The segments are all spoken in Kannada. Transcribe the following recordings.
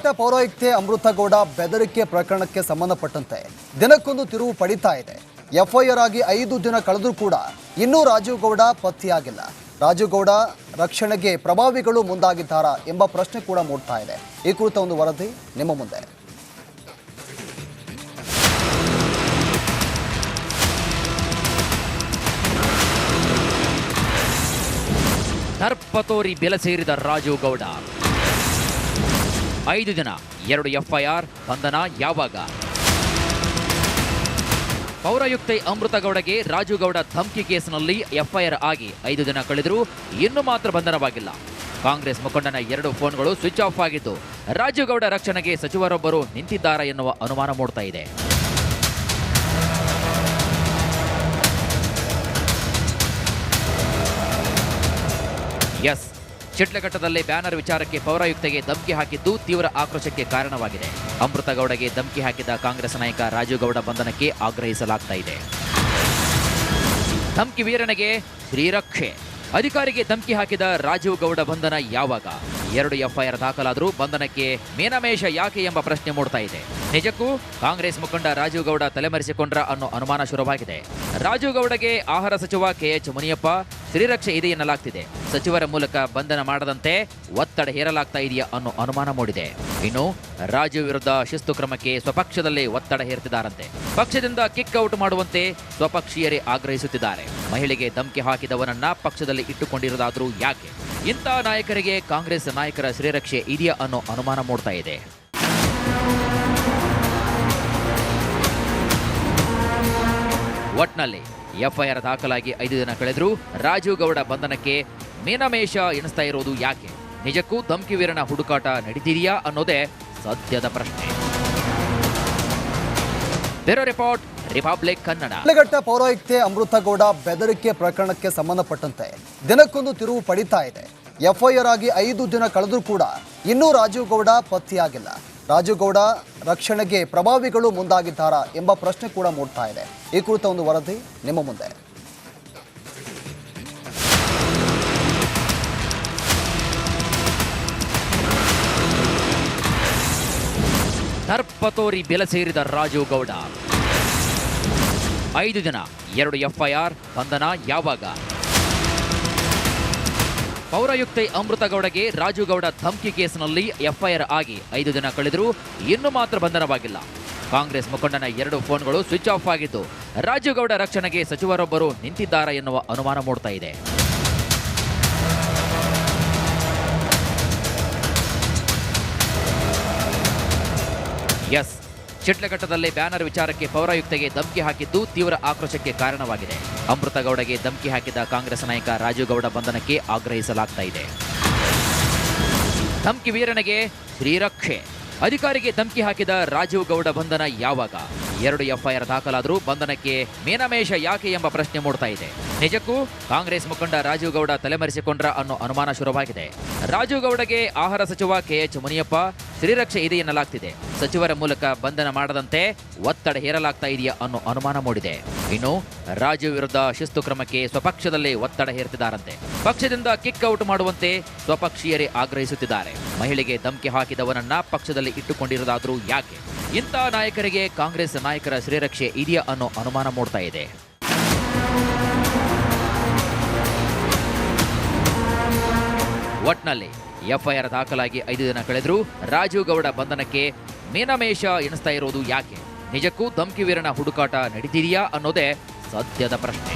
ಶಿಡ್ಲಘಟ್ಟ ಪೌರಾಯುಕ್ತೆ ಅಮೃತಗೌಡ ಬೆದರಿಕೆ ಪ್ರಕರಣಕ್ಕೆ ಸಂಬಂಧಪಟ್ಟಂತೆ ದಿನಕ್ಕೊಂದು ತಿರುವು ಪಡಿತಾ ಇದೆ. ಎಫ್ಐಆರ್ ಆಗಿ 5 ದಿನ ಕಳೆದರೂ ಕೂಡ ಇನ್ನೂ ರಾಜೀವ್ ಗೌಡ ಪತ್ತೆಯಾಗಿಲ್ಲ. ರಾಜೀವ್ ಗೌಡ ರಕ್ಷಣೆಗೆ ಪ್ರಭಾವಿಗಳು ಮುಂದಾಗಿದ್ದಾರಾ ಎಂಬ ಪ್ರಶ್ನೆ ಕೂಡ ಮೂಡ್ತಾ ಇದೆ. ಈ ಕುರಿತ ಒಂದು ವರದಿ ನಿಮ್ಮ ಮುಂದೆ. ಸರ್ಪತೋರಿ ಬೆಲೆ ಸೇರಿದ ರಾಜೀವ್ ಗೌಡ 5 ದಿನ 2 ಎಫ್ಐಆರ್ ಬಂಧನ ಯಾವಾಗ? ಪೌರಾಯುಕ್ತೆ ಅಮೃತಗೌಡಗೆ ರಾಜೀವ್ ಗೌಡ ಧಮ್ಕಿ ಕೇಸಿನಲ್ಲಿ ಎಫ್ಐಆರ್ ಆಗಿ 5 ದಿನ ಕಳೆದರೂ ಇನ್ನೂ ಮಾತ್ರ ಬಂಧನವಾಗಿಲ್ಲ. ಕಾಂಗ್ರೆಸ್ ಮುಖಂಡನ 2 ಫೋನ್ಗಳು ಸ್ವಿಚ್ ಆಫ್ ಆಗಿದ್ದು ರಾಜೀವ್ ಗೌಡ ರಕ್ಷಣೆಗೆ ಸಚಿವರೊಬ್ಬರು ನಿಂತಿದ್ದಾರಾ ಎನ್ನುವ ಅನುಮಾನ ಮೂಡ್ತಾ ಇದೆ. ಎಸ್, ಶಿಡ್ಲಘಟ್ಟದಲ್ಲಿ ಬ್ಯಾನರ್ ವಿಚಾರಕ್ಕೆ ಪೌರಾಯುಕ್ತೆಗೆ ಧಮ್ಕಿ ಹಾಕಿದ್ದು ತೀವ್ರ ಆಕ್ರೋಶಕ್ಕೆ ಕಾರಣವಾಗಿದೆ. ಅಮೃತಗೌಡಗೆ ಧಮ್ಕಿ ಹಾಕಿದ ಕಾಂಗ್ರೆಸ್ ನಾಯಕ ರಾಜೀವ್ ಗೌಡ ಬಂಧನಕ್ಕೆ ಆಗ್ರಹಿಸಲಾಗ್ತಾ ಇದೆ. ಧಮ್ಕಿ ವೀರನಿಗೆ ಶ್ರೀರಕ್ಷೆ. ಅಧಿಕಾರಿಗೆ ಧಮ್ಕಿ ಹಾಕಿದ ರಾಜೀವ್ ಗೌಡ ಬಂಧನ ಯಾವಾಗ? 2 ಎಫ್ಐಆರ್ ದಾಖಲಾದರೂ ಬಂಧನಕ್ಕೆ ಮೀನಮೇಷ ಯಾಕೆ ಎಂಬ ಪ್ರಶ್ನೆ ಮೂಡ್ತಾ ಇದೆ. ನಿಜಕ್ಕೂ ಕಾಂಗ್ರೆಸ್ ಮುಖಂಡ ರಾಜೀವ್ ಗೌಡ ತಲೆಮರೆಸಿಕೊಂಡ್ರ ಅನ್ನೋ ಅನುಮಾನ ಶುರುವಾಗಿದೆ. ರಾಜೀವ್ ಗೌಡಗೆ ಆಹಾರ ಸಚಿವ ಕೆಎಚ್ ಮುನಿಯಪ್ಪ ಶ್ರೀರಕ್ಷೆ ಇದೆ ಎನ್ನಲಾಗ್ತಿದೆ. ಸಚಿವರ ಮೂಲಕ ಬಂಧನ ಮಾಡದಂತೆ ಒತ್ತಡ ಹೇರಲಾಗ್ತಾ ಇದೆಯಾ ಅನ್ನೋ ಅನುಮಾನ ಮೂಡಿದೆ. ಇನ್ನು ರಾಜೀವ್ ವಿರುದ್ಧ ಶಿಸ್ತು ಕ್ರಮಕ್ಕೆ ಸ್ವಪಕ್ಷದಲ್ಲೇ ಒತ್ತಡ ಹೇರ್ತಿದ್ದಾರಂತೆ. ಪಕ್ಷದಿಂದ ಕಿಕ್ ಔಟ್ ಮಾಡುವಂತೆ ಸ್ವಪಕ್ಷೀಯರೇ ಆಗ್ರಹಿಸುತ್ತಿದ್ದಾರೆ. ಮಹಿಳೆಗೆ ಧಮ್ಕಿ ಹಾಕಿದವನನ್ನ ಪಕ್ಷದಲ್ಲಿ ಇಟ್ಟುಕೊಂಡಿರೋದಾದ್ರೂ ಯಾಕೆ? ಇಂಥ ನಾಯಕರಿಗೆ ಕಾಂಗ್ರೆಸ್ ನಾಯಕರ ಶ್ರೀರಕ್ಷೆ ಇದೆಯಾ ಅನ್ನೋ ಅನುಮಾನ ಮೂಡ್ತಾ ಇದೆ. ಒಟ್ನಲ್ಲಿ ಎಫ್ಐಆರ್ ದಾಖಲಾಗಿ 5 ದಿನ ಕಳೆದರೂ ರಾಜೀವ್ ಗೌಡ ಬಂಧನಕ್ಕೆ ಮೀನಮೇಷ ಎಣಿಸ್ತಾ ಇರೋದು ಯಾಕೆ? ನಿಜಕ್ಕೂ ಧಮ್ಕಿ ವೀರನ ಹುಡುಕಾಟ ನಡೀತಿದೆಯಾ ಅನ್ನೋದೇ ಸದ್ಯದ ಪ್ರಶ್ನೆ. Bureau report, Republic Kannada. Shidlaghatta ಪೌರಾಯುಕ್ತೆ ಅಮೃತಗೌಡ ಬೆದರಿಕೆ ಪ್ರಕರಣಕ್ಕೆ ಸಂಬಂಧಪಟ್ಟಂತೆ ದಿನಕ್ಕೊಂದು ತಿರುವು ಪಡಿತಾ ಇದೆ. ಎಫ್ಐಆರ್ ಆಗಿ 5 ದಿನ ಕಳೆದರೂ ಕೂಡ ಇನ್ನೂ ರಾಜೀವ್ ಗೌಡ ಪತ್ತೆಯಾಗಿಲ್ಲ. ರಾಜೀವ್ ಗೌಡ ರಕ್ಷಣೆಗೆ ಪ್ರಭಾವಿಗಳು ಮುಂದಾಗಿದ್ದಾರಾ ಎಂಬ ಪ್ರಶ್ನೆ ಕೂಡ ಮೂಡ್ತಾ ಇದೆ. ಈ ಕುರಿತ ಒಂದು ವರದಿ ನಿಮ್ಮ ಮುಂದೆ. ಸರ್ಪತೋರಿ ಬೆಲೆ ಸೇರಿದ ರಾಜೀವ್ ಗೌಡ 5 ದಿನ 2 ಎಫ್ಐಆರ್ ಬಂಧನ ಯಾವಾಗ? ಪೌರಾಯುಕ್ತೆ ಅಮೃತಗೌಡಗೆ ರಾಜೀವ್ ಗೌಡ ಧಮ್ಕಿ ಕೇಸಿನಲ್ಲಿ ಎಫ್ಐಆರ್ ಆಗಿ 5 ದಿನ ಕಳೆದರೂ ಇನ್ನೂ ಮಾತ್ರ ಬಂಧನವಾಗಿಲ್ಲ. ಕಾಂಗ್ರೆಸ್ ಮುಖಂಡನ 2 ಫೋನ್ಗಳು ಸ್ವಿಚ್ ಆಫ್ ಆಗಿದ್ದು ರಾಜೀವ್ ಗೌಡ ರಕ್ಷಣೆಗೆ ಸಚಿವರೊಬ್ಬರು ನಿಂತಿದ್ದಾರಾ ಎನ್ನುವ ಅನುಮಾನ ಮೂಡ್ತಾ ಇದೆ. ಎಸ್, ಶಿಡ್ಲಘಟ್ಟದಲ್ಲಿ ಬ್ಯಾನರ್ ವಿಚಾರಕ್ಕೆ ಪೌರಾಯುಕ್ತೆಗೆ ಧಮ್ಕಿ ಹಾಕಿದ್ದು ತೀವ್ರ ಆಕ್ರೋಶಕ್ಕೆ ಕಾರಣವಾಗಿದೆ. ಅಮೃತಗೌಡಗೆ ಧಮ್ಕಿ ಹಾಕಿದ ಕಾಂಗ್ರೆಸ್ ನಾಯಕ ರಾಜೀವ್ ಗೌಡ ಬಂಧನಕ್ಕೆ ಆಗ್ರಹಿಸಲಾಗ್ತಾ ಇದೆ. ಧಮ್ಕಿ ವೀರನಿಗೆ ಶ್ರೀರಕ್ಷೆ. ಅಧಿಕಾರಿಗೆ ಧಮ್ಕಿ ಹಾಕಿದ ರಾಜೀವ್ ಗೌಡ ಬಂಧನ ಯಾವಾಗ? 2 ಎಫ್ಐಆರ್ ದಾಖಲಾದರೂ ಬಂಧನಕ್ಕೆ ಮೀನಮೇಷ ಯಾಕೆ ಎಂಬ ಪ್ರಶ್ನೆ ಮೂಡ್ತಾ ಇದೆ. ನಿಜಕ್ಕೂ ಕಾಂಗ್ರೆಸ್ ಮುಖಂಡ ರಾಜೀವ್ ಗೌಡ ತಲೆಮರೆಸಿಕೊಂಡ್ರ ಅನ್ನೋ ಅನುಮಾನ ಶುರುವಾಗಿದೆ. ರಾಜೀವ್ ಗೌಡಗೆ ಆಹಾರ ಸಚಿವ ಕೆಎಚ್ ಮುನಿಯಪ್ಪ ಶ್ರೀರಕ್ಷೆ ಇದೆ ಎನ್ನಲಾಗ್ತಿದೆ. ಸಚಿವರ ಮೂಲಕ ಬಂಧನ ಮಾಡದಂತೆ ಒತ್ತಡ ಹೇರಲಾಗ್ತಾ ಇದೆಯಾ ಅನ್ನೋ ಅನುಮಾನ ಮೂಡಿದೆ. ಇನ್ನು ರಾಜೀವ್ ವಿರುದ್ಧ ಶಿಸ್ತು ಕ್ರಮಕ್ಕೆ ಸ್ವಪಕ್ಷದಲ್ಲೇ ಒತ್ತಡ ಹೇರ್ತಿದ್ದಾರಂತೆ. ಪಕ್ಷದಿಂದ ಕಿಕ್ ಔಟ್ ಮಾಡುವಂತೆ ಸ್ವಪಕ್ಷೀಯರೇ ಆಗ್ರಹಿಸುತ್ತಿದ್ದಾರೆ. ಮಹಿಳೆಗೆ ಧಮ್ಕಿ ಹಾಕಿದವನನ್ನ ಪಕ್ಷದಲ್ಲಿ ಇಟ್ಟುಕೊಂಡಿರೋದಾದ್ರೂ ಯಾಕೆ? ಇಂಥ ನಾಯಕರಿಗೆ ಕಾಂಗ್ರೆಸ್ ನಾಯಕರ ಶ್ರೀರಕ್ಷೆ ಇದೆಯಾ ಅನ್ನೋ ಅನುಮಾನ ಮೂಡ್ತಾ ಇದೆ. ಒಟ್ನಲ್ಲಿ ಎಫ್ಐಆರ್ ದಾಖಲಾಗಿ 5 ದಿನ ಕಳೆದರೂ ರಾಜೀವ್ ಗೌಡ ಬಂಧನಕ್ಕೆ ಮೀನಮೇಷ ಎಣಿಸ್ತಾ ಇರೋದು ಯಾಕೆ? ನಿಜಕ್ಕೂ ಧಮ್ಕಿ ವೀರನ ಹುಡುಕಾಟ ನಡೀತಿದೆಯಾ ಅನ್ನೋದೇ ಸದ್ಯದ ಪ್ರಶ್ನೆ.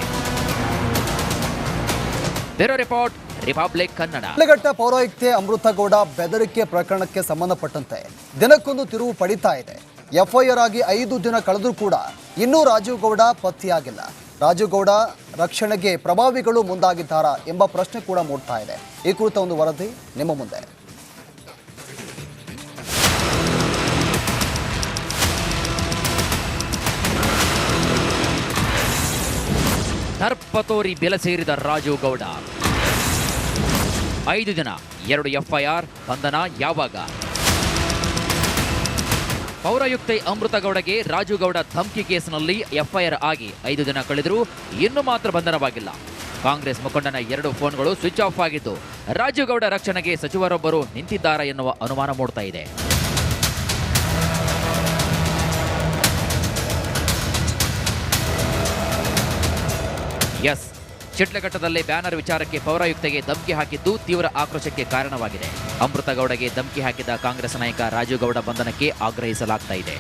Bureau report, Republic Kannada. Shidlaghatta ಪೌರಾಯುಕ್ತೆ ಅಮೃತಗೌಡ ಬೆದರಿಕೆ ಪ್ರಕರಣಕ್ಕೆ ಸಂಬಂಧಪಟ್ಟಂತೆ ದಿನಕ್ಕೊಂದು ತಿರುವು ಪಡಿತಾ ಇದೆ. ಎಫ್ಐಆರ್ ಆಗಿ 5 ದಿನ ಕಳೆದರೂ ಕೂಡ ಇನ್ನೂ ರಾಜೀವ್ ಗೌಡ ಪತ್ತೆಯಾಗಿಲ್ಲ. ರಾಜೀವ್ ಗೌಡ ರಕ್ಷಣೆಗೆ ಪ್ರಭಾವಿಗಳು ಮುಂದಾಗಿದ್ದಾರಾ ಎಂಬ ಪ್ರಶ್ನೆ ಕೂಡ ಮೂಡ್ತಾ ಇದೆ. ಈ ಕುರಿತ ಒಂದು ವರದಿ ನಿಮ್ಮ ಮುಂದೆ. ಸರ್ಪತೋರಿ ಬೆಲೆ ಸೇರಿದ ರಾಜೀವ್ ಗೌಡ 5 ದಿನ 2 ಎಫ್ಐಆರ್ ಬಂಧನ ಯಾವಾಗ? ಪೌರಾಯುಕ್ತೆ ಅಮೃತಗೌಡಗೆ ರಾಜೀವ್ ಗೌಡ ಧಮ್ಕಿ ಕೇಸಿನಲ್ಲಿ ಎಫ್ಐಆರ್ ಆಗಿ 5 ದಿನ ಕಳೆದರೂ ಇನ್ನೂ ಮಾತ್ರ ಬಂಧನವಾಗಿಲ್ಲ. ಕಾಂಗ್ರೆಸ್ ಮುಖಂಡನ 2 ಫೋನ್ಗಳು ಸ್ವಿಚ್ ಆಫ್ ಆಗಿದ್ದು ರಾಜೀವ್ ಗೌಡ ರಕ್ಷಣೆಗೆ ಸಚಿವರೊಬ್ಬರು ನಿಂತಿದ್ದಾರಾ ಎನ್ನುವ ಅನುಮಾನ ಮೂಡ್ತಾ ಇದೆ. ಎಸ್, ಶಿಡ್ಲಘಟ್ಟದಲ್ಲಿ ಬ್ಯಾನರ್ ವಿಚಾರಕ್ಕೆ ಪೌರಾಯುಕ್ತೆಗೆ ಧಮಕಿ ಹಾಕಿದ್ದು ತೀವ್ರ ಆಕ್ರೋಶಕ್ಕೆ ಕಾರಣವಾಗಿದೆ. ಅಮೃತಗೌಡಗೆ ಧಮಕಿ ಹಾಕಿದ ಕಾಂಗ್ರೆಸ್ ನಾಯಕ ರಾಜುಗೌಡ ಬಂಧನಕ್ಕೆ ಆಗ್ರಹಿಸಲಾಗ್ತಾ ಇದೆ.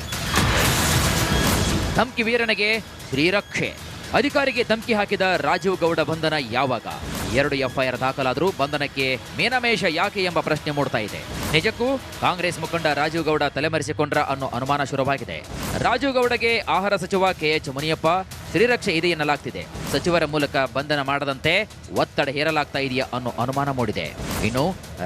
ಧಮಕಿ ವೀರನಿಗೆ ಶ್ರೀರಕ್ಷೆ. ಅಧಿಕಾರಿಗೆ ಧಮಕಿ ಹಾಕಿದ ರಾಜೀವ್ ಗೌಡ ಬಂಧನ ಯಾವಾಗ? 2 ಎಫ್ಐಆರ್ ದಾಖಲಾದರೂ ಬಂಧನಕ್ಕೆ ಮೀನಮೇಷ ಯಾಕೆ ಎಂಬ ಪ್ರಶ್ನೆ ಮೂಡ್ತಾ ಇದೆ. ನಿಜಕ್ಕೂ ಕಾಂಗ್ರೆಸ್ ಮುಖಂಡ ರಾಜೀವ್ ಗೌಡ ತಲೆಮರೆಸಿಕೊಂಡ್ರ ಅನ್ನೋ ಅನುಮಾನ ಶುರುವಾಗಿದೆ. ರಾಜೀವ್ ಗೌಡಗೆ ಆಹಾರ ಸಚಿವ ಕೆಎಚ್ ಮುನಿಯಪ್ಪ ಶ್ರೀರಕ್ಷೆ ಇದೆ ಎನ್ನಲಾಗ್ತಿದೆ. ಸಚಿವರ ಮೂಲಕ ಬಂಧನ ಮಾಡದಂತೆ ಒತ್ತಡ ಹೇರಲಾಗ್ತಾ ಇದೆಯಾ ಅನ್ನೋ ಅನುಮಾನ ಮೂಡಿದೆ. ಇನ್ನು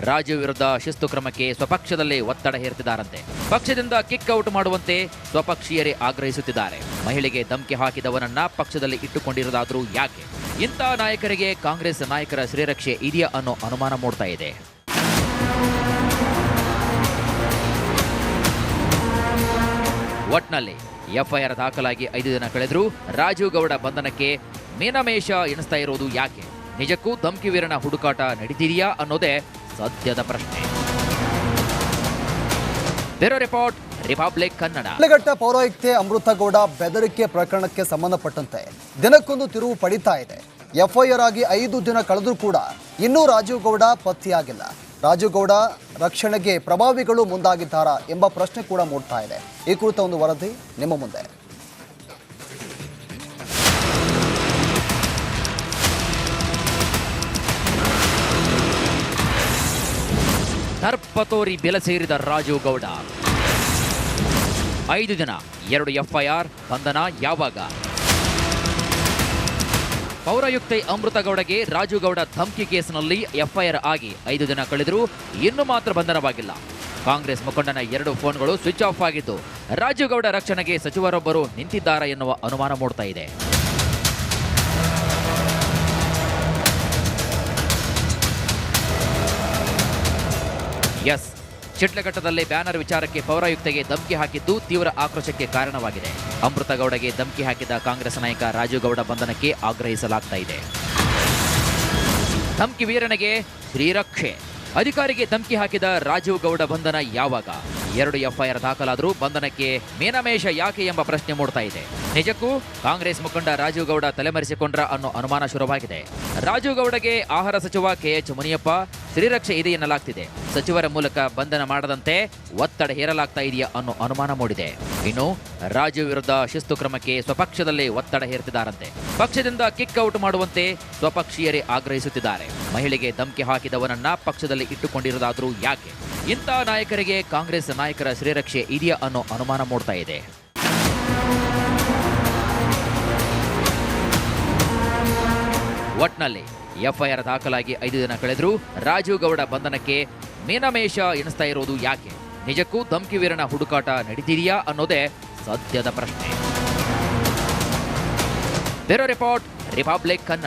ರಾಜೀವ್ ವಿರುದ್ಧ ಶಿಸ್ತು ಕ್ರಮಕ್ಕೆ ಸ್ವಪಕ್ಷದಲ್ಲಿ ಒತ್ತಡ ಹೇರ್ತಿದ್ದಾರಂತೆ. ಪಕ್ಷದಿಂದ ಕಿಕ್ ಔಟ್ ಮಾಡುವಂತೆ ಸ್ವಪಕ್ಷೀಯರೇ ಆಗ್ರಹಿಸುತ್ತಿದ್ದಾರೆ. ಮಹಿಳೆಗೆ ಧಮಕಿ ಹಾಕಿದವನನ್ನ ಪಕ್ಷದಲ್ಲಿ ಇಟ್ಟುಕೊಂಡಿರೋದಾದ್ರೂ ಯಾಕೆ? ಇಂಥ ನಾಯಕರಿಗೆ ಕಾಂಗ್ರೆಸ್ ನಾಯಕರ ಶ್ರೀರಕ್ಷೆ ಇದೆಯಾ ಅನ್ನೋ ಅನುಮಾನ ಮೂಡ್ತಾ ಇದೆ. ಒಟ್ನಲ್ಲಿ ಎಫ್ಐಆರ್ ದಾಖಲಾಗಿ 5 ದಿನ ಕಳೆದರೂ ರಾಜೀವ್ ಗೌಡ ಬಂಧನಕ್ಕೆ ಮೀನಮೇಷ ಎಣಿಸ್ತಾ ಇರೋದು ಯಾಕೆ? ನಿಜಕ್ಕೂ ಧಮಕಿ ವೀರನ ಹುಡುಕಾಟ ನಡೀತಿದೆಯಾ ಅನ್ನೋದೇ ಸದ್ಯದ ಪ್ರಶ್ನೆ. Bureau report, Republic Kannada. Shidlaghatta ಪೌರಾಯುಕ್ತೆ ಅಮೃತಗೌಡ ಬೆದರಿಕೆ ಪ್ರಕರಣಕ್ಕೆ ಸಂಬಂಧಪಟ್ಟಂತೆ ದಿನಕ್ಕೊಂದು ತಿರುವು ಪಡಿತಾ ಇದೆ. ಎಫ್ಐಆರ್ ಆಗಿ 5 ದಿನ ಕಳೆದರೂ ಕೂಡ ಇನ್ನೂ ರಾಜೀವ್ ಗೌಡ ಪತ್ತೆಯಾಗಿಲ್ಲ. ರಾಜೀವ್ ಗೌಡ ರಕ್ಷಣೆಗೆ ಪ್ರಭಾವಿಗಳು ಮುಂದಾಗಿದ್ದಾರಾ ಎಂಬ ಪ್ರಶ್ನೆ ಕೂಡ ಮೂಡ್ತಾ ಇದೆ. ಈ ಕುರಿತ ಒಂದು ವರದಿ ನಿಮ್ಮ ಮುಂದೆ. ದರ್ಪತೋರಿ ಬೆಲೆ ಸೇರಿದ ರಾಜೀವ್ ಗೌಡ 5 ದಿನ 2 ಎಫ್ಐಆರ್, ಬಂಧನ ಯಾವಾಗ? ಪೌರಾಯುಕ್ತೆ ಅಮೃತಗೌಡಗೆ ರಾಜೀವ್ ಗೌಡ ಧಮಕಿ ಕೇಸಿನಲ್ಲಿ ಎಫ್ಐಆರ್ ಆಗಿ 5 ದಿನ ಕಳೆದರೂ ಇನ್ನೂ ಮಾತ್ರ ಬಂಧನವಾಗಿಲ್ಲ. ಕಾಂಗ್ರೆಸ್ ಮುಖಂಡನ 2 ಫೋನ್ಗಳು ಸ್ವಿಚ್ ಆಫ್ ಆಗಿದ್ದು ರಾಜೀವ್ ಗೌಡ ರಕ್ಷಣೆಗೆ ಸಚಿವರೊಬ್ಬರು ನಿಂತಿದ್ದಾರಾ ಎನ್ನುವ ಅನುಮಾನ ಮೂಡ್ತಾ ಇದೆ. ಎಸ್, ಶಿಡ್ಲಘಟ್ಟದಲ್ಲಿ ಬ್ಯಾನರ್ ವಿಚಾರಕ್ಕೆ ಪೌರಾಯುಕ್ತೆಗೆ ಧಮಕಿ ಹಾಕಿದ್ದು ತೀವ್ರ ಆಕ್ರೋಶಕ್ಕೆ ಕಾರಣವಾಗಿದೆ. ಅಮೃತಗೌಡಗೆ ಧಮಕಿ ಹಾಕಿದ ಕಾಂಗ್ರೆಸ್ ನಾಯಕ ರಾಜೀವ್ ಗೌಡ ಬಂಧನಕ್ಕೆ ಆಗ್ರಹಿಸಲಾಗ್ತಾ ಇದೆ. ಧಮಕಿ ವೀರನಿಗೆ ಶ್ರೀರಕ್ಷೆ. ಅಧಿಕಾರಿಗೆ ಧಮಕಿ ಹಾಕಿದ ರಾಜೀವ್ ಗೌಡ ಬಂಧನ ಯಾವಾಗ? 2 ಎಫ್ಐಆರ್ ದಾಖಲಾದರೂ ಬಂಧನಕ್ಕೆ ಮೀನಮೇಷ ಯಾಕೆ ಎಂಬ ಪ್ರಶ್ನೆ ಮೂಡ್ತಾ ಇದೆ. ನಿಜಕ್ಕೂ ಕಾಂಗ್ರೆಸ್ ಮುಖಂಡ ರಾಜೀವ್ ಗೌಡ ತಲೆಮರೆಸಿಕೊಂಡ್ರ ಅನ್ನೋ ಅನುಮಾನ ಶುರುವಾಗಿದೆ. ರಾಜೀವ್ ಗೌಡಗೆ ಆಹಾರ ಸಚಿವ ಕೆಎಚ್ ಮುನಿಯಪ್ಪ ಶ್ರೀರಕ್ಷೆ ಇದೆ ಎನ್ನಲಾಗ್ತಿದೆ. ಸಚಿವರ ಮೂಲಕ ಬಂಧನ ಮಾಡದಂತೆ ಒತ್ತಡ ಹೇರಲಾಗ್ತಾ ಇದೆಯಾ ಅನ್ನೋ ಅನುಮಾನ ಮೂಡಿದೆ. ಇನ್ನು ರಾಜೀವ್ ವಿರುದ್ಧ ಶಿಸ್ತು ಕ್ರಮಕ್ಕೆ ಸ್ವಪಕ್ಷದಲ್ಲಿ ಒತ್ತಡ ಹೇರ್ತಿದ್ದಾರಂತೆ. ಪಕ್ಷದಿಂದ ಕಿಕ್ ಔಟ್ ಮಾಡುವಂತೆ ಸ್ವಪಕ್ಷೀಯರೇ ಆಗ್ರಹಿಸುತ್ತಿದ್ದಾರೆ. ಮಹಿಳೆಗೆ ಧಮಕಿ ಹಾಕಿದವನನ್ನ ಪಕ್ಷದಲ್ಲಿ ಇಟ್ಟುಕೊಂಡಿರೋದಾದ್ರೂ ಯಾಕೆ? ಇಂಥ ನಾಯಕರಿಗೆ ಕಾಂಗ್ರೆಸ್ ನಾಯಕರ ಶ್ರೀರಕ್ಷೆ ಇದೆಯಾ ಅನ್ನೋ ಅನುಮಾನ ಮೂಡ್ತಾ ಇದೆ. ಒಟ್ನಲ್ಲಿ ಎಫ್ಐಆರ್ ದಾಖಲಾಗಿ 5 ದಿನ ಕಳೆದರೂ ರಾಜೀವ್ ಗೌಡ ಬಂಧನಕ್ಕೆ ಮೀನಮೇಷ ಎಣಿಸ್ತಾ ಇರೋದು ಯಾಕೆ? ನಿಜಕ್ಕೂ ಧಮಕಿ ವೀರನ ಹುಡುಕಾಟ ನಡೀತಿದೆಯಾ ಅನ್ನೋದೇ ಸದ್ಯದ ಪ್ರಶ್ನೆ. Bureau report, Republic Kannada.